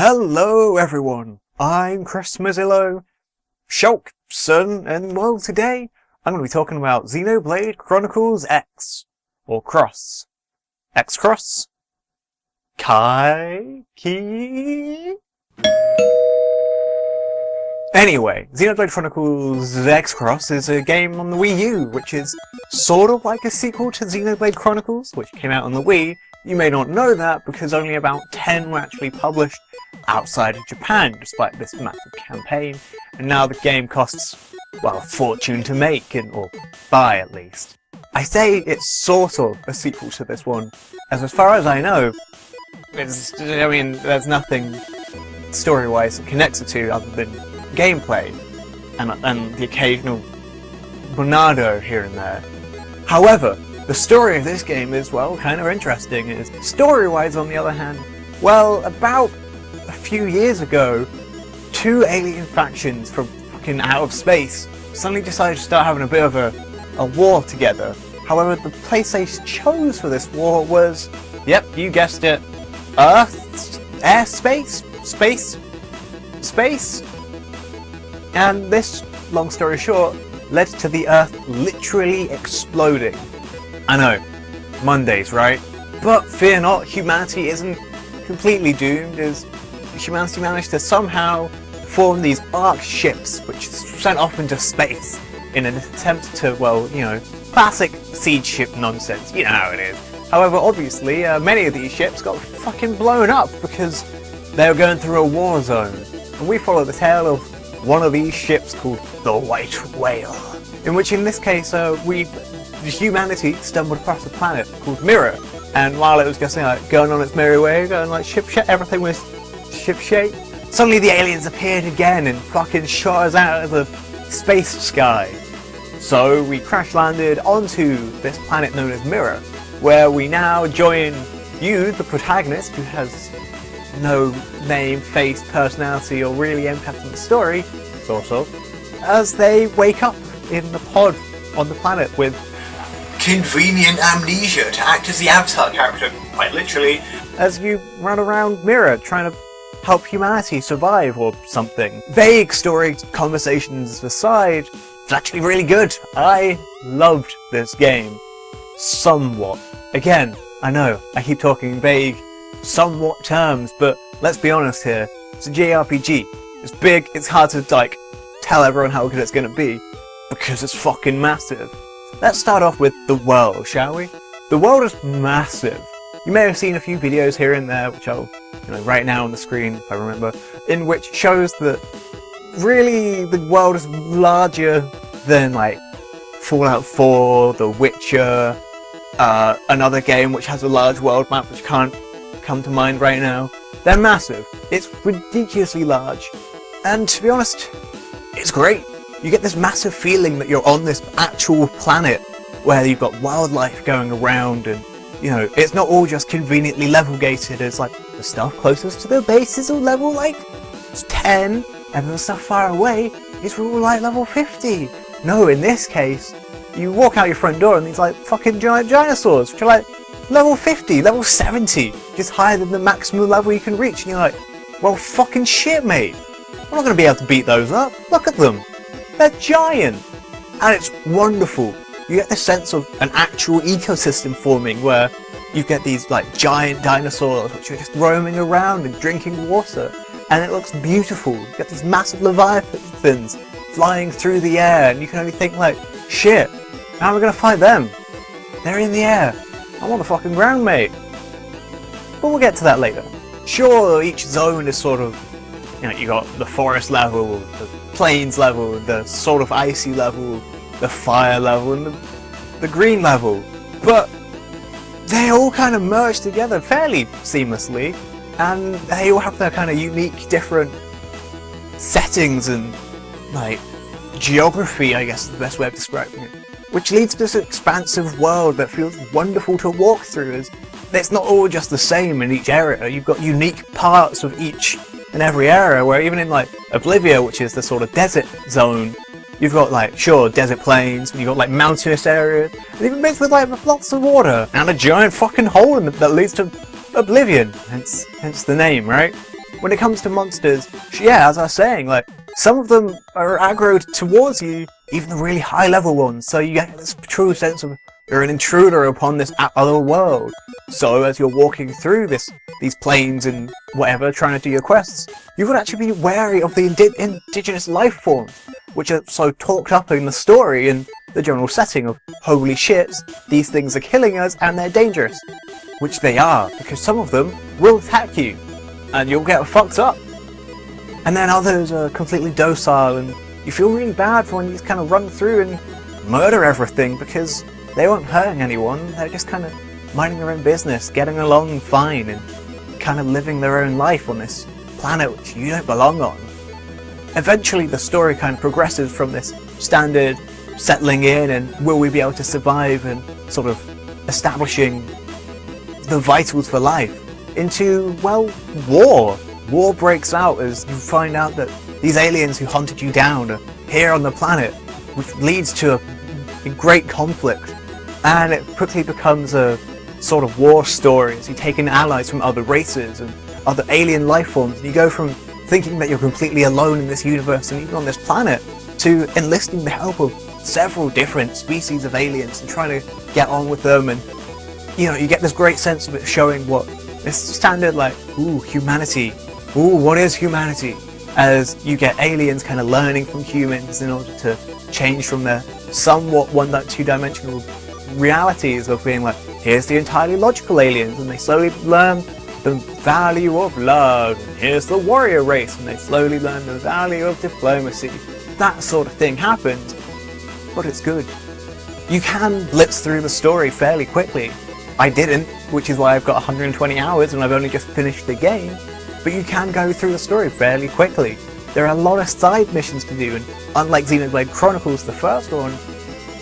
Hello everyone, I'm Chris Mozillo Shulkson, and well, today I'm going to be talking about Xenoblade Chronicles X, or Cross. X-Cross? Ki? Anyway, Xenoblade Chronicles X-Cross is a game on the Wii U, which is sort of like a sequel to Xenoblade Chronicles, which came out on the Wii. You may not know that because only about 10 were actually published outside of Japan, despite this massive campaign, and now the game costs, well, a fortune to make, or buy at least. I say it's sort of a sequel to this one, as far as I know, there's nothing story-wise that connects the two other than gameplay, and the occasional Monado here and there. However, the story of this game is, well, kind of interesting. Story-wise, on the other hand, well, about a few years ago, two alien factions from fucking out of space suddenly decided to start having a bit of a war together. However, the place they chose for this war was, yep, you guessed it, Earth, airspace, space. And this, long story short, led to the Earth literally exploding. I know, Mondays, right? But fear not, humanity isn't completely doomed, as humanity managed to somehow form these arc ships, which sent off into space in an attempt to, well, you know, classic siege ship nonsense, you know how it is. However, obviously, many of these ships got fucking blown up because they were going through a war zone. And we follow the tale of one of these ships called the White Whale, in which in this case, humanity stumbled across a planet called Mira, and while it was just going on its merry way, going like everything was ship-shape, suddenly the aliens appeared again and fucking shot us out of the space sky. So we crash landed onto this planet known as Mira, where we now join you, the protagonist, who has no name, face, personality, or really impact on the story, sort of, as they wake up in the pod on the planet with convenient amnesia to act as the avatar character, quite literally, as you run around Mira trying to help humanity survive or something. Vague story conversations aside, it's actually really good. I loved this game. Somewhat. Again, I know, I keep talking vague, somewhat terms, but let's be honest here, it's a jRPG. It's big, it's hard to, tell everyone how good it's gonna be, because it's fucking massive. Let's start off with the world, shall we? The world is massive. You may have seen a few videos here and there, which I'll, right now on the screen, if I remember, in which shows that really the world is larger than, Fallout 4, The Witcher, another game which has a large world map which can't come to mind right now. They're massive. It's ridiculously large. And to be honest, it's great. You get this massive feeling that you're on this actual planet where you've got wildlife going around, and it's not all just conveniently level gated. It's like the stuff closest to the base is all level 10, and then the stuff far away is all level 50. No, in this case, you walk out your front door and these fucking giant dinosaurs, which are level 50, level 70, just higher than the maximum level you can reach, and you're like, well, fucking shit, mate. I'm not going to be able to beat those up. Look at them. They're giant. And it's wonderful. You get this sense of an actual ecosystem forming where you get these giant dinosaurs which are just roaming around and drinking water. And it looks beautiful. You get these massive leviathans flying through the air, and you can only think shit, how am I going to fight them? They're in the air. I'm on the fucking ground, mate. But we'll get to that later. Sure, each zone is sort of, you got the forest level, the plains level, the sort of icy level, the fire level, and the green level. But they all kind of merge together fairly seamlessly, and they all have their kind of unique, different settings and, geography, I guess is the best way of describing it. Which leads to this expansive world that feels wonderful to walk through, as it's not all just the same in each area. You've got unique parts of each and every area, where even in Oblivia, which is the sort of desert zone, you've got desert plains, and you've got mountainous areas, and even mixed with lots of water, and a giant fucking hole that leads to Oblivion, hence the name, right? when it comes to monsters, yeah, as I was saying, like, some of them are aggroed towards you, even the really high level ones, so you get this true sense of you're an intruder upon this other world. So as you're walking through these plains and whatever, trying to do your quests, you would actually be wary of the indigenous life forms, which are so talked up in the story and the general setting of, holy shit, these things are killing us and they're dangerous. Which they are, because some of them will attack you, and you'll get fucked up. And then others are completely docile, and you feel really bad for when you just kind of run through and murder everything, because they weren't hurting anyone, they're just kind of minding their own business, getting along fine, and kind of living their own life on this planet which you don't belong on. Eventually the story kind of progresses from this standard settling in and will we be able to survive and sort of establishing the vitals for life into, well, war. War breaks out as you find out that these aliens who hunted you down are here on the planet, which leads to a great conflict, and it quickly becomes a sort of war story as you take in allies from other races and other alien life forms, and you go from thinking that you're completely alone in this universe and even on this planet to enlisting the help of several different species of aliens and trying to get on with them, and you know, you get this great sense of it showing what this standard, like, ooh, humanity, ooh, what is humanity, as you get aliens kind of learning from humans in order to change from their somewhat two-dimensional realities of being like, here's the entirely logical aliens, and they slowly learn the value of love, and here's the warrior race, and they slowly learn the value of diplomacy. That sort of thing happens, but it's good. You can blitz through the story fairly quickly. I didn't, which is why I've got 120 hours and I've only just finished the game, but you can go through the story fairly quickly. There are a lot of side missions to do, and unlike Xenoblade Chronicles, the first one,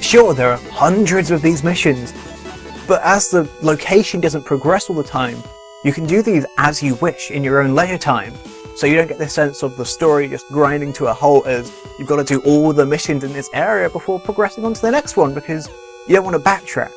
sure, there are hundreds of these missions, but as the location doesn't progress all the time, you can do these as you wish in your own leisure time, so you don't get this sense of the story just grinding to a halt as you've got to do all the missions in this area before progressing on to the next one, because you don't want to backtrack.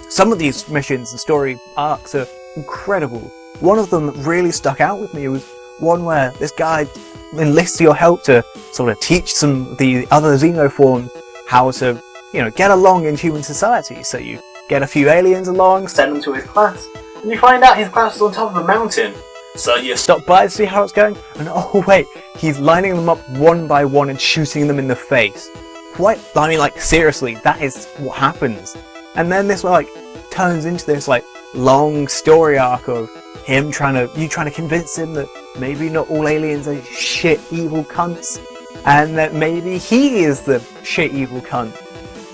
Some of these missions and story arcs are incredible. One of them that really stuck out with me was one where this guy enlists your help to sort of teach the other xenoforms how to, you know, get along in human society. So you get a few aliens along, send them to his class, and you find out his class is on top of a mountain. So you stop by to see how it's going, and oh wait, he's lining them up one by one and shooting them in the face. What? I mean, like, seriously, that is what happens. And then this, like, turns into this, like, long story arc of him trying to convince him that maybe not all aliens are shit evil cunts, and that maybe he is the shit evil cunt.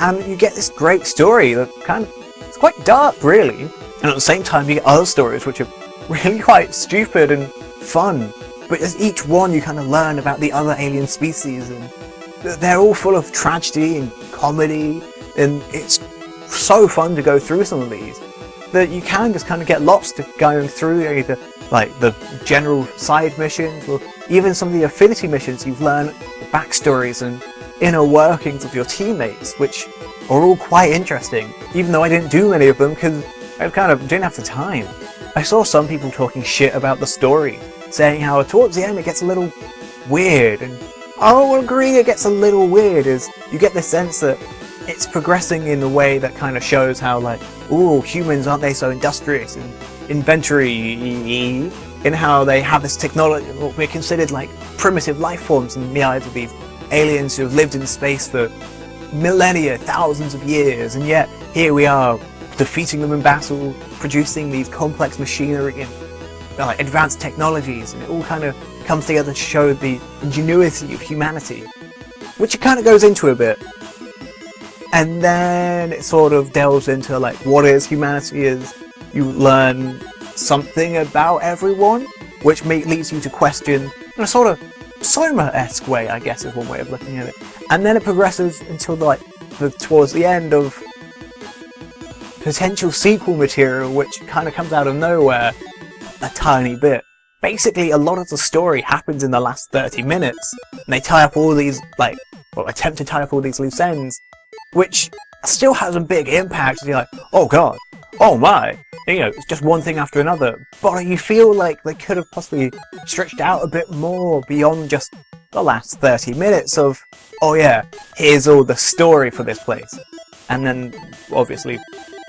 And you get this great story that kind of, it's quite dark, really. And at the same time, you get other stories which are really quite stupid and fun. But as each one, you kind of learn about the other alien species, and they're all full of tragedy and comedy, and it's so fun to go through some of these that you can just kind of get lost going through either like the general side missions or even some of the affinity missions. You've learned the backstories and inner workings of your teammates, which are all quite interesting, even though I didn't do many of them because I kind of didn't have the time. I saw some people talking shit about the story, saying how towards the end it gets a little weird, and I will agree it gets a little weird as you get the sense that it's progressing in a way that kind of shows how, like, ooh, humans, aren't they so industrious and inventory in how they have this technology, what we're considered like primitive life forms in the eyes of these aliens who have lived in space for millennia, thousands of years, and yet here we are defeating them in battle, producing these complex machinery and advanced technologies, and it all kind of comes together to show the ingenuity of humanity, which it kind of goes into a bit. And then it sort of delves into like what is humanity as you learn something about everyone, which leads you to question in a sort of Soma-esque way, I guess is one way of looking at it. And then it progresses until towards the end of potential sequel material, which kind of comes out of nowhere a tiny bit. Basically, a lot of the story happens in the last 30 minutes, and they tie up all these, attempt to tie up all these loose ends, which still has a big impact. You're like, oh god, oh my, you know, it's just one thing after another, but you feel like they could have possibly stretched out a bit more beyond just the last 30 minutes of, oh yeah, here's all the story for this place. And then, obviously,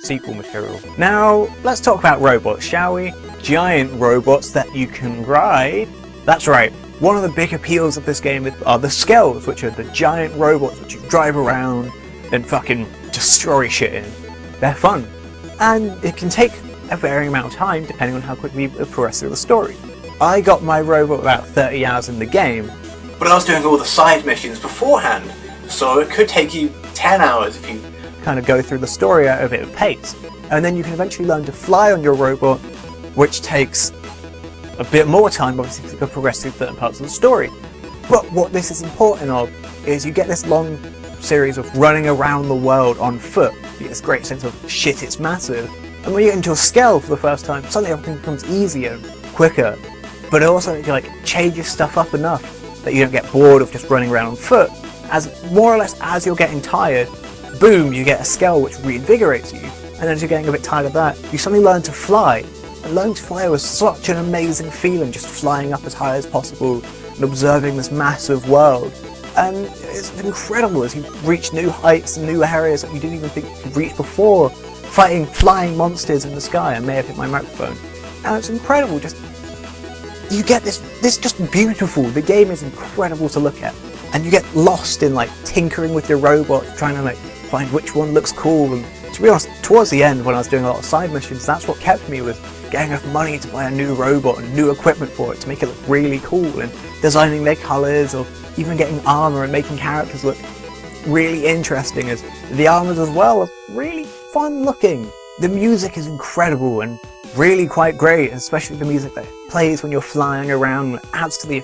sequel material. Now, let's talk about robots, shall we? Giant robots that you can ride. That's right, one of the big appeals of this game are the Skells, which are the giant robots which you drive around and fucking destroy shit in. They're fun. And it can take a varying amount of time depending on how quickly you progress through the story. I got my robot about 30 hours in the game, but I was doing all the side missions beforehand, so it could take you 10 hours if you kind of go through the story at a bit of pace. And then you can eventually learn to fly on your robot, which takes a bit more time, obviously, to progress through certain parts of the story. But what this is important of is you get this long series of running around the world on foot. You get this great sense of shit, it's massive. And when you get into a Skell for the first time, suddenly everything becomes easier, quicker. But it also like changes stuff up enough that you don't get bored of just running around on foot. As more or less as you're getting tired, boom, you get a Skell which reinvigorates you. And then as you're getting a bit tired of that, you suddenly learn to fly. And learning to fly was such an amazing feeling, just flying up as high as possible and observing this massive world. And it's incredible as you reach new heights and new areas that you didn't even think you could reach before, fighting flying monsters in the sky. I may have hit my microphone. And it's incredible, just you get this just beautiful. The game is incredible to look at. And you get lost in like tinkering with your robot, trying to like find which one looks cool. And to be honest, towards the end when I was doing a lot of side missions, that's what kept me, was getting enough money to buy a new robot and new equipment for it to make it look really cool, and designing their colours, or even getting armour and making characters look really interesting, as the armours as well are really fun looking. The music is incredible and really quite great, especially the music that plays when you're flying around. It adds to the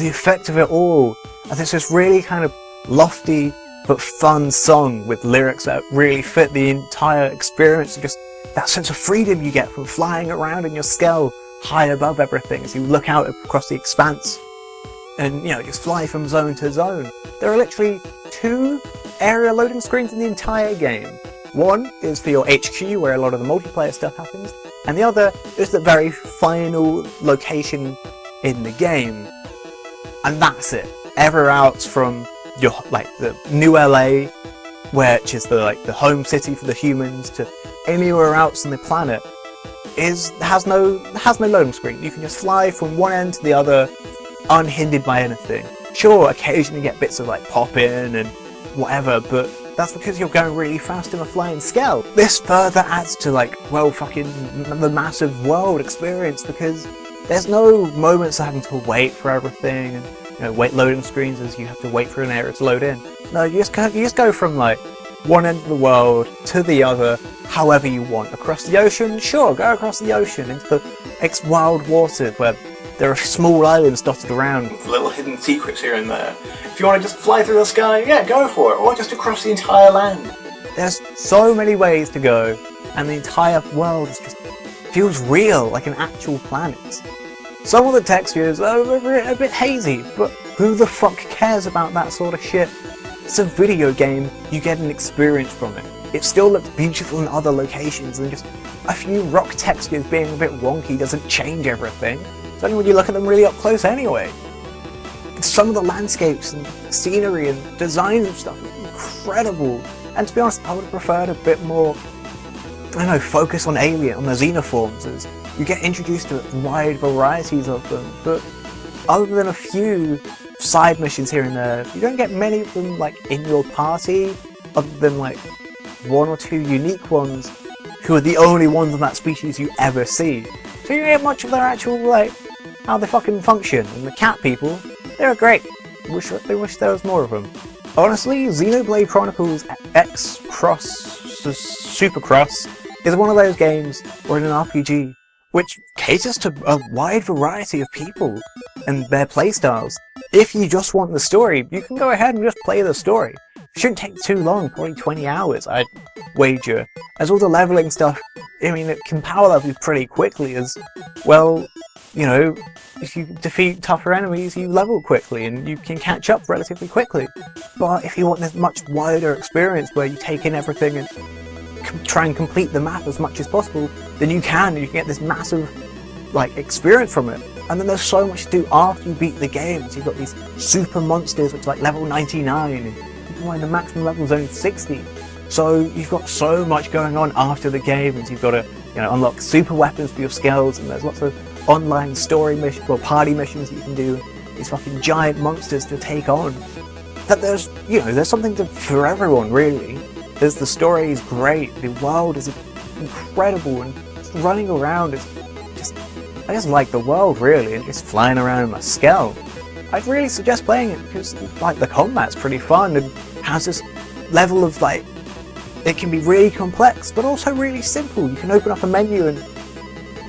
effect of it all, as it's this really kind of lofty but fun song with lyrics that really fit the entire experience, and just that sense of freedom you get from flying around in your Skell high above everything as you look out across the expanse and, you know, just fly from zone to zone. There are literally 2 area loading screens in the entire game. One is for your HQ, where a lot of the multiplayer stuff happens, and the other is the very final location in the game. And that's it. Everywhere else, from your like the new LA, which is the home city for the humans, to anywhere else on the planet, has no loading screen. You can just fly from one end to the other, unhindered by anything. Sure, occasionally you get bits of like pop in and whatever, but that's because you're going really fast in a flying Skell. This further adds to like, well, fucking the massive world experience, because there's no moments of having to wait for everything and, you know, wait loading screens as you have to wait for an area to load in. No, you just go from like one end of the world to the other however you want. Across the ocean, sure, go across the ocean into the wild waters where there are small islands dotted around with little hidden secrets here and there. If you want to just fly through the sky, yeah, go for it, or just across the entire land. There's so many ways to go, and the entire world just feels real, like an actual planet. Some of the textures are a bit hazy, but who the fuck cares about that sort of shit? It's a video game, you get an experience from it. It still looks beautiful in other locations, and just a few rock textures being a bit wonky doesn't change everything. It's only when you look at them really up close anyway. Some of the landscapes and scenery and designs and stuff are incredible. And to be honest, I would have preferred a bit more, I don't know, focus on Alien, on the Xenoforms, as you get introduced to wide varieties of them. But other than a few side missions here and there, you don't get many of them like in your party, other than like 1 or 2 unique ones who are the only ones of that species you ever see. So you don't get much of their actual, like, how they fucking function. And the cat people, they're great. I wish there was more of them. Honestly, Xenoblade Chronicles X Supercross is one of those games, or in an RPG, which caters to a wide variety of people and their playstyles. If you just want the story, you can go ahead and just play the story. It shouldn't take too long, probably 20 hours, I'd wager. As all the leveling stuff, I mean, it can power level pretty quickly, as, well, you know, if you defeat tougher enemies, you level quickly and you can catch up relatively quickly. But if you want this much wider experience where you take in everything and try and complete the map as much as possible, then you can get this massive like experience from it. And then there's so much to do after you beat the game. So you've got these super monsters which are like level 99, and you can find the maximum level is only 60. So you've got so much going on after the game, and you've got to unlock super weapons for your skills, and there's lots of online story missions or party missions that you can do. These fucking giant monsters to take on. That there's something for everyone really. The story is great, the world is incredible, and just running around is I just like the world really, and just flying around in my Skell. I'd really suggest playing it because like the combat's pretty fun and has this level of like, it can be really complex but also really simple. You can open up a menu and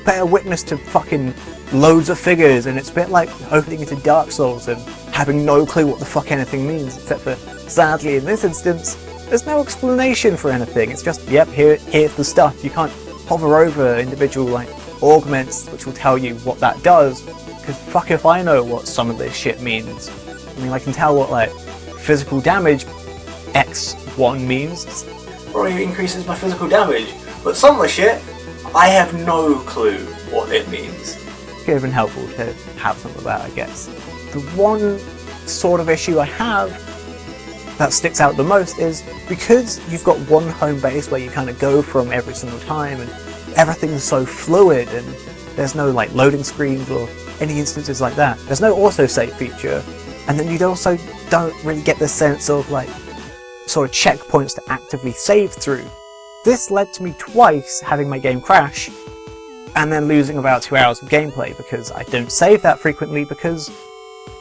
bear witness to fucking loads of figures, and it's a bit like opening into Dark Souls and having no clue what the fuck anything means, except for sadly in this instance there's no explanation for anything. It's just, yep, here's the stuff. You can't hover over individual like augments which will tell you what that does, because fuck if I know what some of this shit means. I mean, I can tell what like physical damage X1 means. Probably increases my physical damage, but some of the shit I have no clue what it means. It could have been helpful to have some of that, I guess. The one sort of issue I have that sticks out the most is because you've got one home base where you kind of go from every single time, and everything's so fluid, and there's no like loading screens or any instances like that. There's no autosave feature, and then you also don't really get the sense of like sort of checkpoints to actively save through. This led to me twice having my game crash and then losing about 2 hours of gameplay because I don't save that frequently, because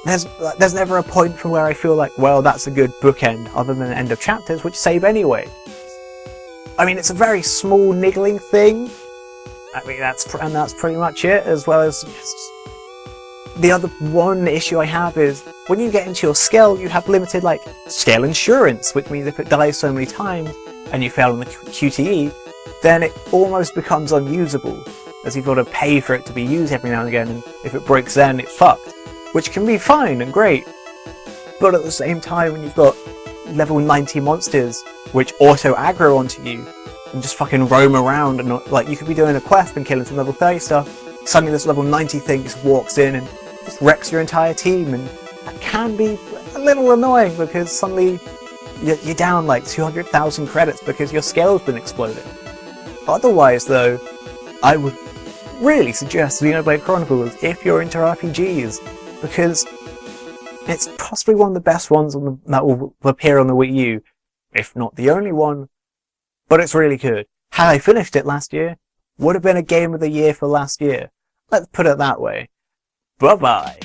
there's never a point from where I feel like, well, that's a good bookend other than the end of chapters, which save anyway. I mean, it's a very small niggling thing. I mean, that's pretty much it, as well as the other one issue I have is when you get into your skill, you have limited like skill insurance, which means if it dies so many times and you fail on the QTE, then it almost becomes unusable, as you've got to pay for it to be used every now and again, and if it breaks then it's fucked, which can be fine and great. But at the same time, when you've got level 90 monsters which auto aggro onto you and just fucking roam around, and like you could be doing a quest and killing some level 30 stuff, suddenly this level 90 thing just walks in and just wrecks your entire team, and that can be a little annoying because suddenly you're down like 200,000 credits because your scale's been exploded. Otherwise though, I would really suggest Xenoblade Chronicles if you're into RPGs, because it's possibly one of the best ones that will appear on the Wii U, if not the only one, but it's really good. Had I finished it last year, would have been a game of the year for last year. Let's put it that way. Bye-bye.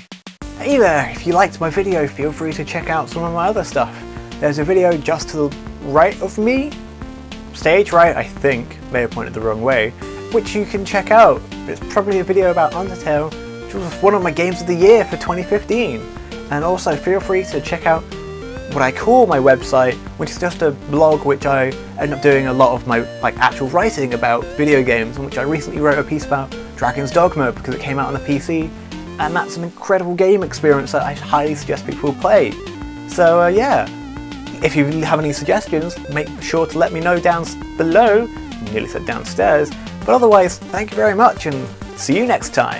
Hey there, if you liked my video, feel free to check out some of my other stuff. There's a video just to the right of me, stage right I think, may have pointed the wrong way, which you can check out. It's probably a video about Undertale, which was one of my games of the year for 2015. And also feel free to check out what I call my website, which is just a blog which I end up doing a lot of my actual writing about video games, in which I recently wrote a piece about Dragon's Dogma because it came out on the PC, and that's an incredible game experience that I highly suggest people play. So yeah, if you have any suggestions, make sure to let me know down below. I nearly said downstairs, but otherwise, thank you very much and see you next time.